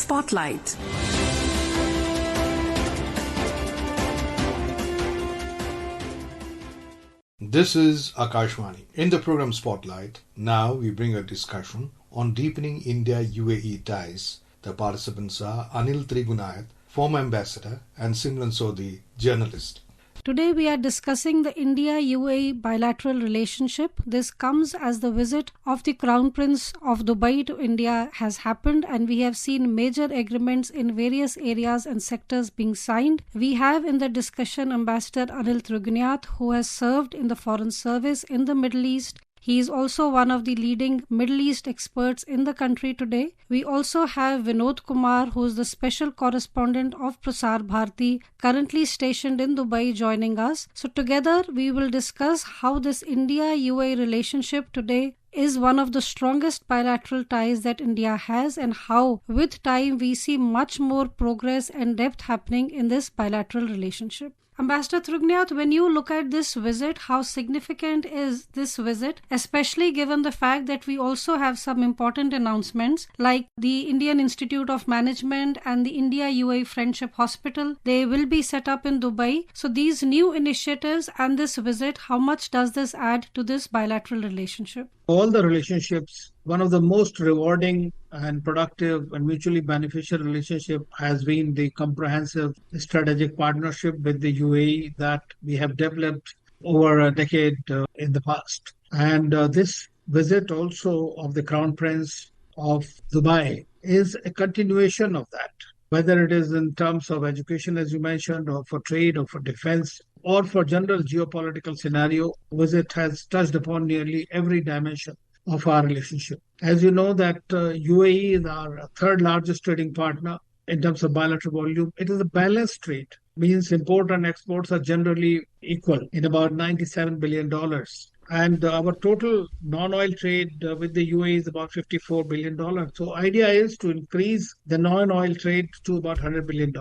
Spotlight. This is Akashvani. In the program Spotlight, now we bring a discussion on deepening India-UAE ties. The participants are Anil Trigunayat, former ambassador, and Simran Sodhi, journalist. Today we are discussing the India-UAE bilateral relationship. This comes as the visit of the Crown Prince of Dubai to India has happened, and we have seen major agreements in various areas and sectors being signed. We have in the discussion Ambassador Anil Trigunayat, who has served in the Foreign Service in the Middle East. He is also one of the leading Middle East experts in the country today. We also have Vinod Kumar, who is the special correspondent of Prasar Bharati, currently stationed in Dubai, joining us. So together we will discuss how this India-UAE relationship today is one of the strongest bilateral ties that India has, and how with time we see much more progress and depth happening in this bilateral relationship. Ambassador Trigunayat, when you look at this visit, how significant is this visit, especially given the fact that we also have some important announcements like the Indian Institute of Management and the India-UAE Friendship Hospital? They will be set up in Dubai. So these new initiatives and this visit, how much does this add to this bilateral relationship? All the relationships, one of the most rewarding and productive and mutually beneficial relationship has been the comprehensive strategic partnership with the UAE that we have developed over a decade in the past. And this visit also of the Crown Prince of Dubai is a continuation of that, whether it is in terms of education, as you mentioned, or for trade, or for defense, or for general geopolitical scenario. Visit has touched upon nearly every dimension of our relationship. As you know that UAE is our third largest trading partner in terms of bilateral volume. It is a balanced trade, means import and exports are generally equal in about $97 billion. And our total non-oil trade with the UAE is about $54 billion. So idea is to increase the non-oil trade to about $100 billion.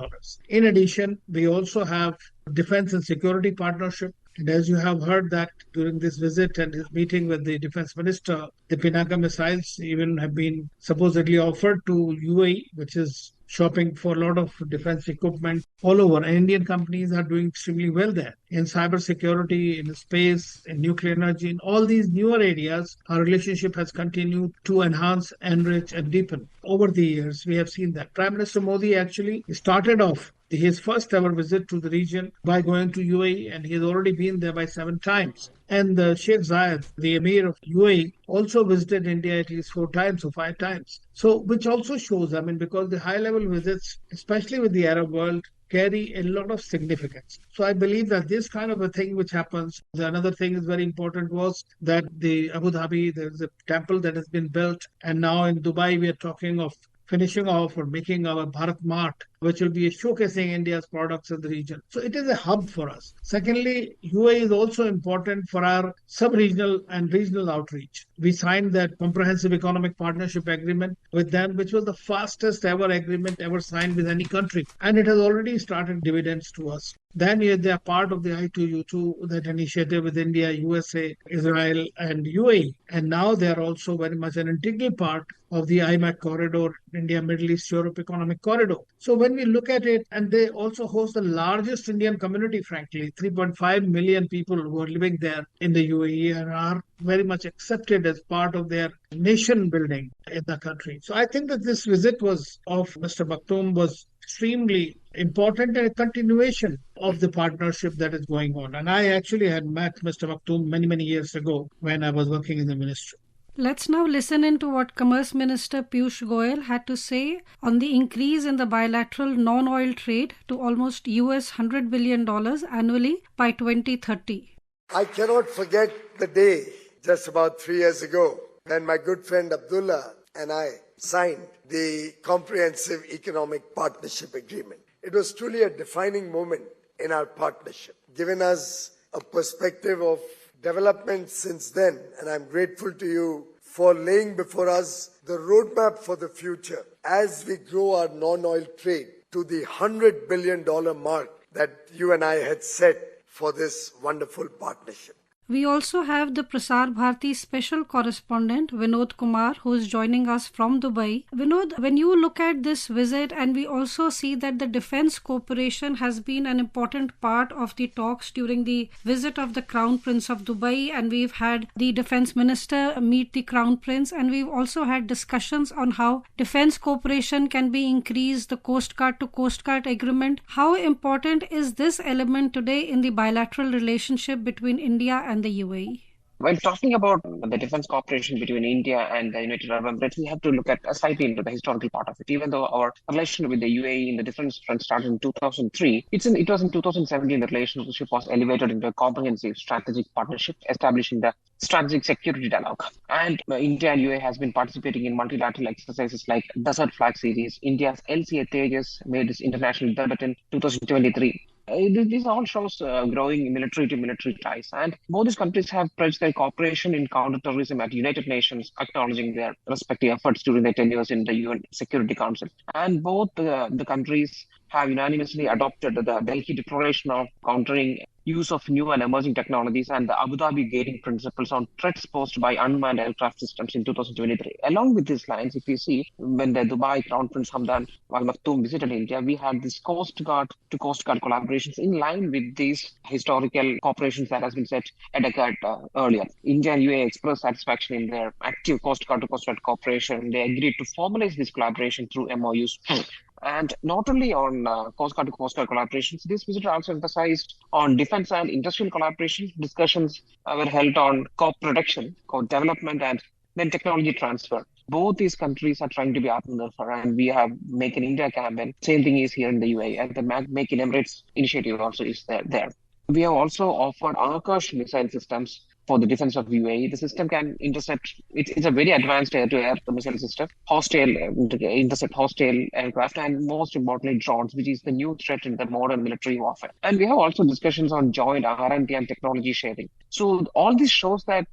In addition, we also have defense and security partnership. And as you have heard that during this visit and his meeting with the defense minister, the Pinaka missiles even have been supposedly offered to UAE, which is shopping for a lot of defense equipment all over. And Indian companies are doing extremely well there in cybersecurity, in space, in nuclear energy, in all these newer areas. Our relationship has continued to enhance, enrich, and deepen. Over the years, we have seen that. Prime Minister Modi actually started off his first ever visit to the region by going to UAE, and he has already been there by 7 times. And Sheikh Zayed, the Emir of UAE, also visited India at least 4 times or 5 times. So, which also shows, because the high-level visits, especially with the Arab world, carry a lot of significance. So I believe that this kind of a thing which happens, another thing is very important was that the Abu Dhabi, there's a temple that has been built, and now in Dubai we are talking of finishing off or making our Bharat Mart, which will be showcasing India's products in the region. So it is a hub for us. Secondly, UAE is also important for our sub-regional and regional outreach. We signed that comprehensive economic partnership agreement with them, which was the fastest ever agreement ever signed with any country. And it has already started dividends to us. Then they are part of the I2U2, that initiative with India, USA, Israel, and UAE. And now they are also very much an integral part of the IMEC corridor, India, Middle East, Europe Economic Corridor. So when we look at it, and they also host the largest Indian community, frankly, 3.5 million people who are living there in the UAE and are very much accepted as part of their nation building in the country. So I think that this visit of Mr. Maktoum was extremely important and a continuation of the partnership that is going on. And I actually had met Mr. Maktoum many, many years ago when I was working in the ministry. Let's now listen into what Commerce Minister Piyush Goyal had to say on the increase in the bilateral non-oil trade to almost US $100 billion annually by 2030. I cannot forget the day just about 3 years ago when my good friend Abdullah and I signed the Comprehensive Economic Partnership Agreement. It was truly a defining moment in our partnership, giving us a perspective of development since then, and I'm grateful to you for laying before us the roadmap for the future as we grow our non-oil trade to the $100 billion mark that you and I had set for this wonderful partnership. We also have the Prasar Bharati special correspondent Vinod Kumar, who is joining us from Dubai. Vinod, when you look at this visit, and we also see that the defense cooperation has been an important part of the talks during the visit of the Crown Prince of Dubai, and we've had the defense minister meet the Crown Prince, and we've also had discussions on how defense cooperation can be increased, the Coast Guard to Coast Guard agreement. How important is this element today in the bilateral relationship between India and the UAE? When talking about the defense cooperation between India and the United Arab Emirates, we have to look at slightly into the historical part of it. Even though our relation with the UAE in the defense front started in 2003, it was in 2017 the relationship was elevated into a comprehensive strategic partnership, establishing the strategic security dialogue. And India and UAE has been participating in multilateral exercises like Desert Flag Series. India's LCA Tejas made its international debut in 2023. This all shows growing military-to-military ties, and both these countries have pledged their cooperation in counterterrorism at United Nations, acknowledging their respective efforts during their tenures in the UN Security Council. And both the countries have unanimously adopted the Delhi Declaration of countering use of new and emerging technologies and the Abu Dhabi Guiding Principles on threats posed by unmanned aircraft systems in 2023. Along with these lines, if you see, when the Dubai Crown Prince Hamdan Al Maktoum visited India, we had this Coast Guard to Coast Guard collaborations in line with these historical cooperations that has been set a decade earlier. India and UAE expressed satisfaction in their active Coast Guard to Coast Guard cooperation. They agreed to formalize this collaboration through MOUs. And not only on Coast Guard to Coast Guard collaborations, this visit also emphasized on defense and industrial collaboration. Discussions were held on co-production, co-development, and then technology transfer. Both these countries are trying to be Atmanirbhar, and we have Make in India campaign. Same thing is here in the UAE, and the Make in Emirates initiative also is there. We have also offered Akash missile systems for the defense of UAE. The system can intercept, it's a very advanced air-to-air missile system, intercept hostile aircraft, and most importantly, drones, which is the new threat in the modern military warfare. And we have also discussions on joint R&D and technology sharing. So all this shows that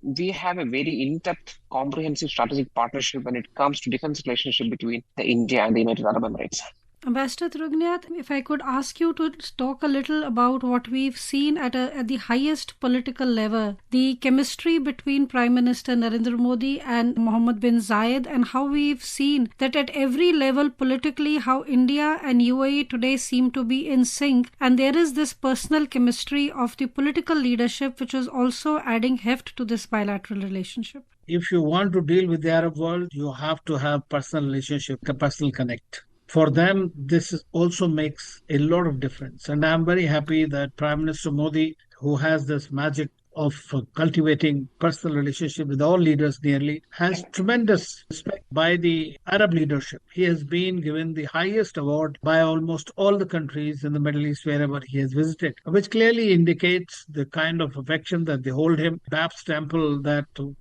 we have a very in-depth, comprehensive strategic partnership when it comes to defense relationship between the India and the United Arab Emirates. Ambassador Trigunayat, if I could ask you to talk a little about what we've seen at the highest political level, the chemistry between Prime Minister Narendra Modi and Mohammed bin Zayed, and how we've seen that at every level politically, how India and UAE today seem to be in sync, and there is this personal chemistry of the political leadership which is also adding heft to this bilateral relationship. If you want to deal with the Arab world, you have to have personal relationship, a personal connect. For them, also makes a lot of difference. And I'm very happy that Prime Minister Modi, who has this magic of cultivating personal relationship with all leaders nearly, has tremendous respect by the Arab leadership. He has been given the highest award by almost all the countries in the Middle East wherever he has visited, which clearly indicates the kind of affection that they hold him. Bab's temple,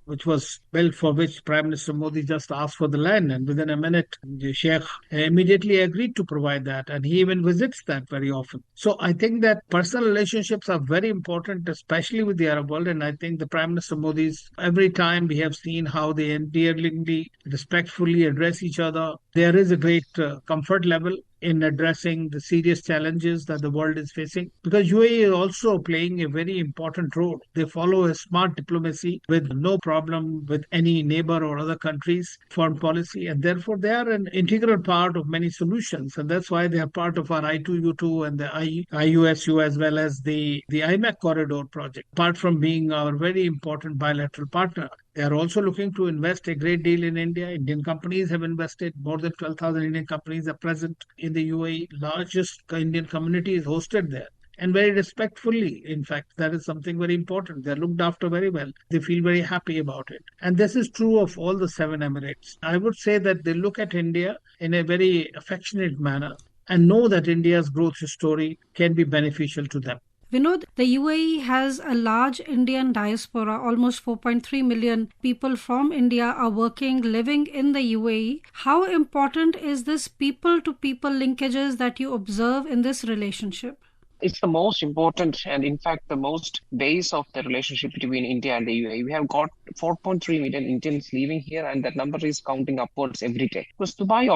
which was built, for which Prime Minister Modi just asked for the land, and within a minute, the Sheikh immediately agreed to provide that, and he even visits that very often. So I think that personal relationships are very important, especially with the Arab world. And I think the Prime Minister Modi's, every time we have seen how they endearingly, respectfully address each other, there is a great comfort level in addressing the serious challenges that the world is facing. Because UAE is also playing a very important role. They follow a smart diplomacy with no problem with any neighbor or other countries' foreign policy. And therefore, they are an integral part of many solutions. And that's why they are part of our I2U2 and the IUSU, as well as the IMEC corridor project, apart from being our very important bilateral partner. They are also looking to invest a great deal in India. Indian companies have invested. More than 12,000 Indian companies are present in the UAE. Largest Indian community is hosted there. And very respectfully, in fact, that is something very important. They're looked after very well. They feel very happy about it. And this is true of all the 7 emirates. I would say that they look at India in a very affectionate manner and know that India's growth story can be beneficial to them. Vinod, the UAE has a large Indian diaspora. Almost 4.3 million people from India are working, living in the UAE. How important is this people-to-people linkages that you observe in this relationship? It's the most important and, in fact, the most base of the relationship between India and the UAE. We have got 4.3 million Indians living here, and that number is counting upwards every day. Because Dubai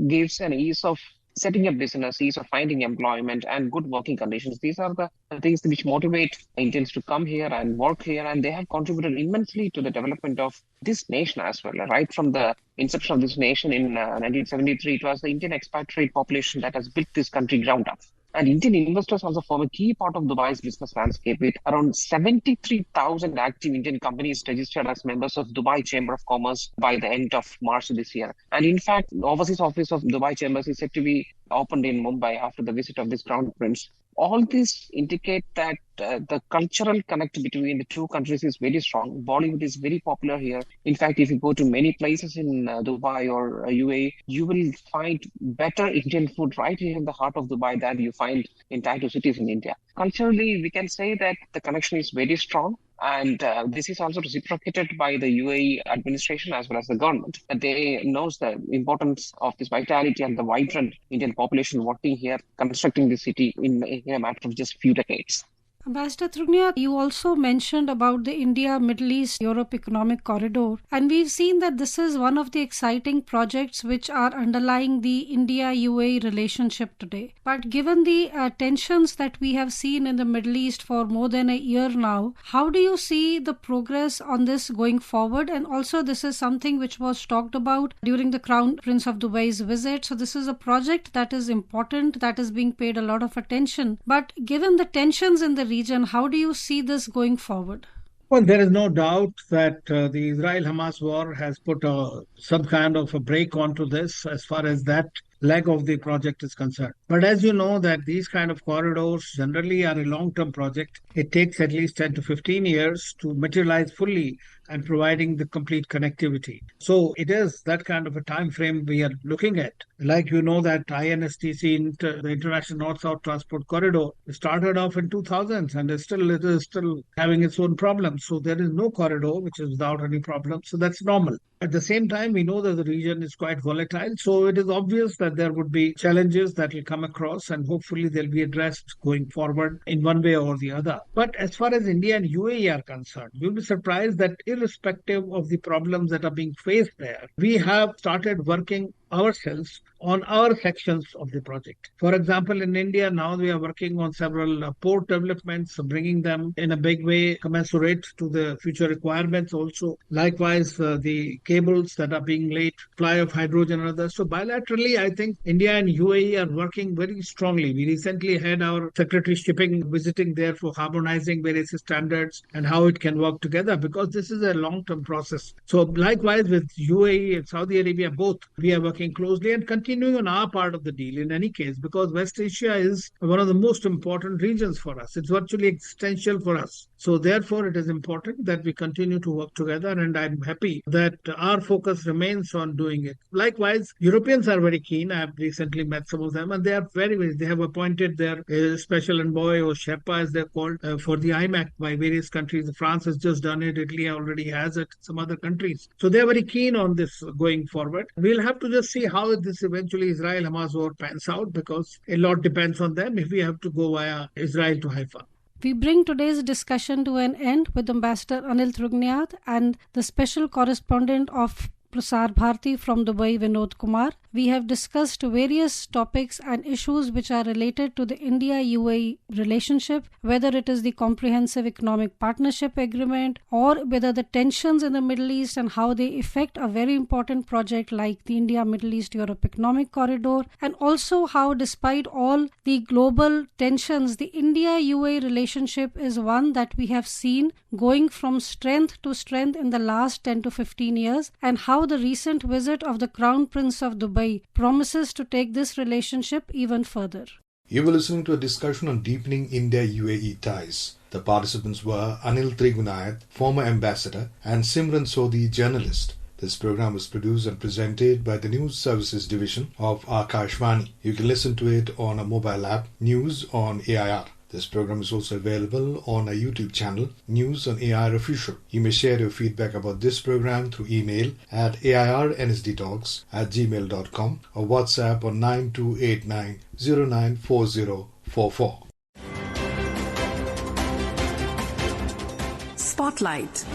gives an ease of setting up business, ease of finding employment, and good working conditions. These are the things which motivate Indians to come here and work here, and they have contributed immensely to the development of this nation as well. Right from the inception of this nation in 1973, it was the Indian expatriate population that has built this country ground up. And Indian investors also form a key part of Dubai's business landscape, with around 73,000 active Indian companies registered as members of Dubai Chamber of Commerce by the end of March this year. And in fact, the overseas office of Dubai Chambers is set to be opened in Mumbai after the visit of this crown prince. All this indicate that the cultural connect between the two countries is very strong. Bollywood is very popular here. In fact, if you go to many places in Dubai or UAE, you will find better Indian food right here in the heart of Dubai than you find in tier 2 cities in India. Culturally, we can say that the connection is very strong. And this is also reciprocated by the UAE administration as well as the government. They knows the importance of this vitality and the vibrant Indian population working here, constructing the city in a matter of just few decades. Ambassador Trigunayat, you also mentioned about the India-Middle East-Europe Economic Corridor, and we've seen that this is one of the exciting projects which are underlying the India-UAE relationship today. But given the tensions that we have seen in the Middle East for more than a year now, how do you see the progress on this going forward? And also, this is something which was talked about during the Crown Prince of Dubai's visit. So this is a project that is important, that is being paid a lot of attention. But given the tensions in the region, how do you see this going forward? Well, there is no doubt that the Israel-Hamas war has put some kind of a break onto this as far as that leg of the project is concerned. But as you know, that these kind of corridors generally are a long-term project. It takes at least 10 to 15 years to materialize fully and providing the complete connectivity. So it is that kind of a time frame we are looking at. Like you know that INSTC, the International North-South Transport Corridor, started off in 2000s and it is still having its own problems. So there is no corridor which is without any problem. So that's normal. At the same time, we know that the region is quite volatile. So it is obvious that there would be challenges that will come across and hopefully they'll be addressed going forward in one way or the other. But as far as India and UAE are concerned, you'll be surprised that irrespective of the problems that are being faced there, we have started working ourselves on our sections of the project. For example, in India, now we are working on several port developments, bringing them in a big way commensurate to the future requirements also. Likewise, the cables that are being laid, supply of hydrogen and others. So bilaterally, I think India and UAE are working very strongly. We recently had our Secretary Shipping visiting there for harmonizing various standards and how it can work together, because this is a long-term process. So likewise with UAE and Saudi Arabia, both we are working closely and continuing on our part of the deal in any case, because West Asia is one of the most important regions for us. It's virtually existential for us. So therefore, it is important that we continue to work together, and I'm happy that our focus remains on doing it. Likewise, Europeans are very keen. I have recently met some of them, and they are they have appointed their special envoy, or Sherpa as they're called, for the IMAC by various countries. France has just done it. Italy already has it. Some other countries. So they're very keen on this going forward. We'll have to just see how this eventually Israel-Hamas war pans out, because a lot depends on them if we have to go via Israel to Haifa. We bring today's discussion to an end with Ambassador Anil Trigunayat and the special correspondent of Prasar Bharati from Dubai, Vinod Kumar. We have discussed various topics and issues which are related to the India-UAE relationship, whether it is the Comprehensive Economic Partnership Agreement or whether the tensions in the Middle East and how they affect a very important project like the India-Middle East-Europe Economic Corridor, and also how despite all the global tensions, the India-UAE relationship is one that we have seen going from strength to strength in the last 10 to 15 years, and how the recent visit of the Crown Prince of Dubai promises to take this relationship even further. You were listening to a discussion on deepening India-UAE ties. The participants were Anil Trigunayat, former ambassador, and Simran Sodhi, journalist. This program was produced and presented by the News Services Division of Akashvani. You can listen to it on a mobile app, News on AIR. This program is also available on our YouTube channel, News on AIR Official. You may share your feedback about this program through email at airnsdtalks@gmail.com or WhatsApp on 9289094044. Spotlight.